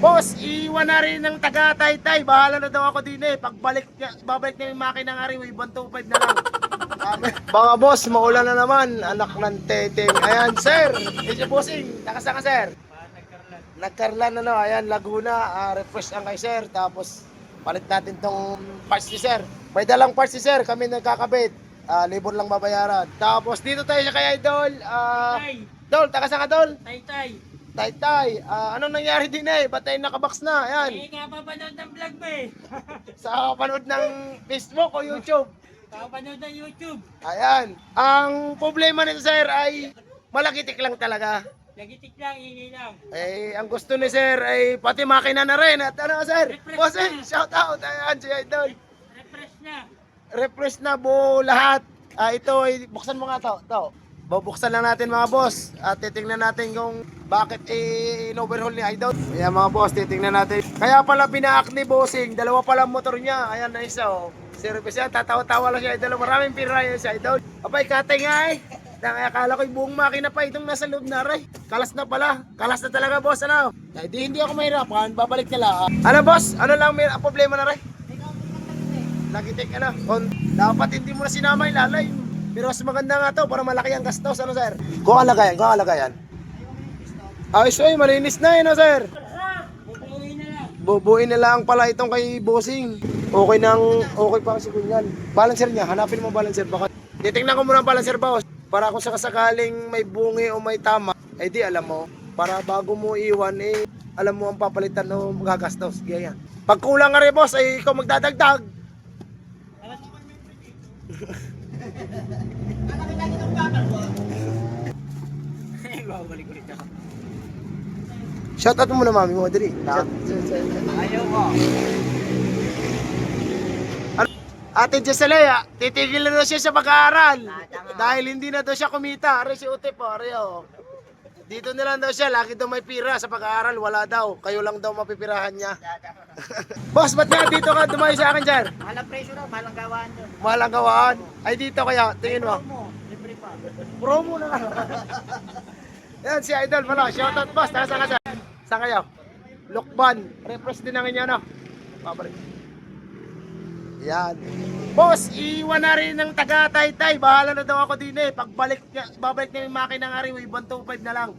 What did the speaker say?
Boss, iwan na rin ng taga Taytay. Bahala na daw ako din eh. Babalik na yung makina ng Ariway, 125 na lang. Mga boss, maulan na naman. Anak ng teteng. Ayan, sir. Medyo bossing. Nakasama, sir. Nagkarlan na no. Ayan, Laguna. Refresh ang kay sir. Tapos, palit natin tong parts ni sir. May dalang parts ni sir. Kami nagkakabit. Libon lang babayaran. Tapos, dito tayo sa kay Idol. Dol, takasama ka, Dol? Taytay. Taytay, anong nangyari din eh? Ba't tayo nakabox na? Ayan. Kapapanood ng vlog mo eh. Sa panood ng Facebook o YouTube. Kapapanood ng YouTube. Ayan. Ang problema nito sir ay malakitik lang talaga. Lagitik lang, ingay lang. Eh, ang gusto ni sir ay pati makina na rin. At ano sir? Bossing, shout out. Ayan, si Idol. Refresh na. Refresh na buo lahat. Ito ay, buksan mo nga to. Bubuksan lang natin mga boss. At titingnan natin kung bakit in-overhaul ni Idol. Ayan mga boss, titingnan natin. Kaya pala pinaak ni Bossing. Dalawa pala motor niya. Ayan na isa oh. Service yan, tatawa-tawa lang si Idol. Maraming pira yan si Idol. Abay, katay nga eh. Akala ko yung buong makina pa itong nasa loob na rin. Kalas na pala. Kalas na talaga boss, ano? Hindi ako mahirapan. Babalik nila. Ano boss? Ano lang may problema na rin? Nagitik ano? Dapat hindi mo na sinama yung lalay. Pero mas maganda nga to para malaki ang gastos, ano sir? Kung alagayan. Ayos ay, malinis na yun, sir. Bubuuin na lang. Bubuin na lang pala itong kay Bossing. Okay pa kasi kunyan. Balancer niya, hanapin mo balancer. Baka titingnan ko muna ang balancer boss. Para kung sakasakaling may bungi o may tama, eh di alam mo. Para bago mo iwan, eh alam mo ang papalitan o magagastos. Ganyan. Pag kulang nga rin boss, ay ikaw magdadagdag. Babalik ulit ako. Shoutout mo muna mami mo, dali. Ayaw ko. Ate Jessalea, titigil na daw siya sa pag-aaral. Dahil hindi na daw siya kumita. Ari si Ute po, ari oh. Dito na lang daw siya, lagi daw may pira sa pag-aaral, wala daw. Kayo lang daw mapipirahan niya. Boss, ba't nga dito ka dumayo sa akin dyan? Malang presyo na, malang gawaan yun. Malang gawaan. Ay dito kaya, tingin mo. Libre pa. Promo na lang. Yan si Idol pala, shoutout boss. Saan ka saan? Saan kayo? Lokban. Refresh din ang inyo, no? Pabalik. Yan. Boss, iwan na rin ng taga Taytay. Bahala na daw ako din eh. Babalik na yung makina ng Ariway, 125 na lang.